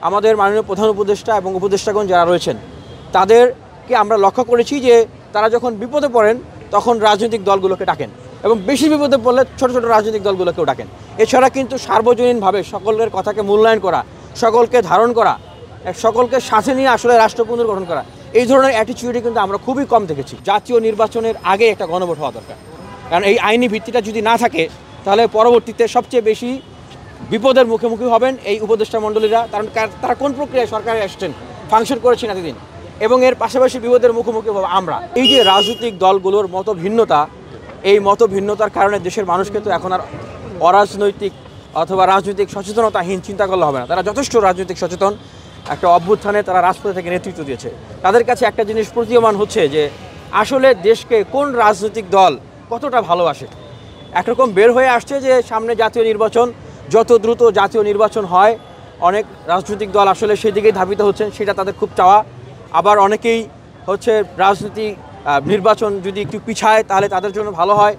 আমাদের মাননীয় প্রধান উপদেষ্টা এবং উপদেষ্টাগণ যারা রয়েছেন তাদেরকে আমরা লক্ষ্য করেছি যে তারা যখন বিপদে পড়েন তখন রাজনৈতিক দলগুলোকে ডাকেন এবং বেশি বিপদে পড়লে ছোট ছোট রাজনৈতিক দলগুলোকেও ডাকেন। এছাড়া কিন্তু সার্বজনীনভাবে সকলের কথাকে মূল্যায়ন করা, সকলকে ধারণ করা, সকলকে সাথে নিয়ে আসলে রাষ্ট্র পুনর্গঠন করা, এই ধরনের অ্যাটিটিউডই কিন্তু আমরা খুবই কম দেখেছি। জাতীয় নির্বাচনের আগে একটা গণভোট হওয়া দরকার, কারণ এই আইনি ভিত্তিটা যদি না থাকে তাহলে পরবর্তীতে সবচেয়ে বেশি বিপদের মুখোমুখি হবেন এই উপদেষ্টা মণ্ডলীরা। কারণ তারা কোন প্রক্রিয়ায় সরকারে আসছেন, ফাংশন করেছেন এতদিন, এবং এর পাশাপাশি বিপদের মুখোমুখি হবো আমরা। এই যে রাজনৈতিক দলগুলোর মত ভিন্নতা, এই মত ভিন্নতার কারণে দেশের মানুষকে তো এখন আর অরাজনৈতিক অথবা রাজনৈতিক সচেতনতাহীন চিন্তা করলে হবে না। তারা যথেষ্ট রাজনৈতিক সচেতন, একটা অভ্যুত্থানে তারা রাজপথে থেকে নেতৃত্ব দিয়েছে। তাদের কাছে একটা জিনিস প্রতীয়মান হচ্ছে যে আসলে দেশকে কোন রাজনৈতিক দল কতটা ভালোবাসে। একরকম বের হয়ে আসছে যে সামনে জাতীয় নির্বাচন, যত দ্রুত জাতীয় নির্বাচন হয় অনেক রাজনৈতিক দল আসলে সেদিকেই ধাবিত হচ্ছেন, সেটা তাদের খুব চাওয়া। আবার অনেকেই হচ্ছে রাজনীতি নির্বাচন যদি একটু পিছায় তাহলে তাদের জন্য ভালো হয়।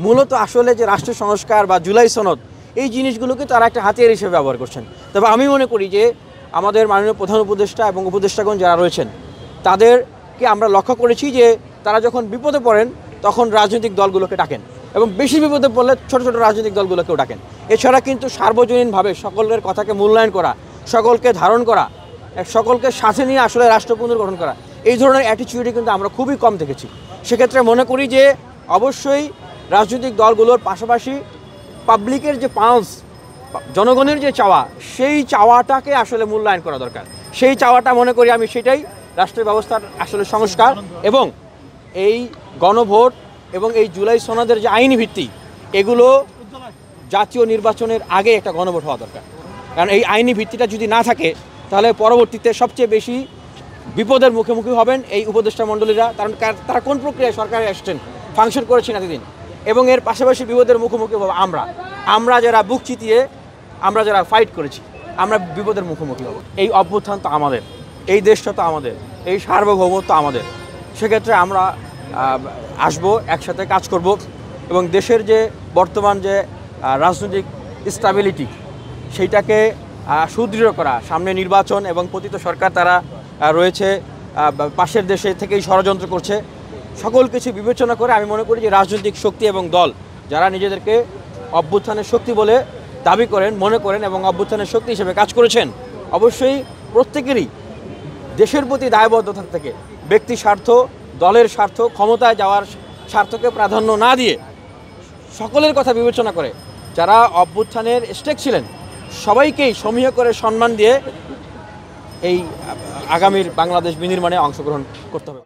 মূলত আসলে যে রাষ্ট্র সংস্কার বা জুলাই সনদ, এই জিনিসগুলোকে তারা একটা হাতিয়ার হিসেবে ব্যবহার করছেন। তবে আমি মনে করি যে আমাদের মাননীয় প্রধান উপদেষ্টা এবং উপদেষ্টাগণ যারা রয়েছেন তাদেরকে আমরা লক্ষ্য করেছি যে তারা যখন বিপদে পড়েন তখন রাজনৈতিক দলগুলোকে ডাকেন এবং বেশি বিপদে পড়লে ছোট ছোট রাজনৈতিক দলগুলোকেও ডাকেন। এছাড়া কিন্তু সার্বজনীনভাবে সকলের কথাকে মূল্যায়ন করা, সকলকে ধারণ করা, সকলকে সাথে নিয়ে আসলে রাষ্ট্র পুনর্গঠন করা, এই ধরনের অ্যাটিটিউডই কিন্তু আমরা খুবই কম দেখেছি। সেক্ষেত্রে মনে করি যে অবশ্যই রাজনৈতিক দলগুলোর পাশাপাশি পাবলিকের যে পালস, জনগণের যে চাওয়া, সেই চাওয়াটাকে আসলে মূল্যায়ন করা দরকার। সেই চাওয়াটা মনে করি আমি সেটাই রাষ্ট্র ব্যবস্থার আসলে সংস্কার এবং এই গণভোট এবং এই জুলাই সনদের যে আইনি ভিত্তি, এগুলো জাতীয় নির্বাচনের আগে একটা গণভোট হওয়া দরকার। কারণ এই আইনি ভিত্তিটা যদি না থাকে তাহলে পরবর্তীতে সবচেয়ে বেশি বিপদের মুখোমুখি হবেন এই উপদেষ্টা মণ্ডলীরা। কারণ তারা কোন প্রক্রিয়ায় সরকারে আসছেন, ফাংশন করেছেন এতদিন, এবং এর পাশাপাশি বিপদের মুখোমুখি হবো আমরা যারা বুক চিতিয়ে, আমরা যারা ফাইট করেছি, আমরা বিপদের মুখোমুখি হব। এই অভ্যুত্থান তো আমাদের, এই দেশটা তো আমাদের, এই সার্বভৌমত্ব আমাদের। সেক্ষেত্রে আমরা আসবো, একসাথে কাজ করব এবং দেশের যে বর্তমান যে রাজনৈতিক স্টেবিলিটি, সেইটাকে সুদৃঢ় করা। সামনে নির্বাচন এবং পতিত সরকার তারা রয়েছে, পাশের দেশে থেকেই ষড়যন্ত্র করছে। সকল কিছু বিবেচনা করে আমি মনে করি যে রাজনৈতিক শক্তি এবং দল যারা নিজেদেরকে অভ্যুত্থানের শক্তি বলে দাবি করেন, মনে করেন এবং অভ্যুত্থানের শক্তি হিসেবে কাজ করেছেন, অবশ্যই প্রত্যেকেরই দেশের প্রতি দায়বদ্ধতা থেকে ব্যক্তি স্বার্থ, দলের স্বার্থ, ক্ষমতায় যাওয়ার স্বার্থকে প্রাধান্য না দিয়ে সকলের কথা বিবেচনা করে যারা অভ্যুত্থানের স্টেক ছিলেন সবাইকেই সমীহ করে সম্মান দিয়ে এই আগামীর বাংলাদেশ বিনির্মাণে অংশগ্রহণ করতে হবে।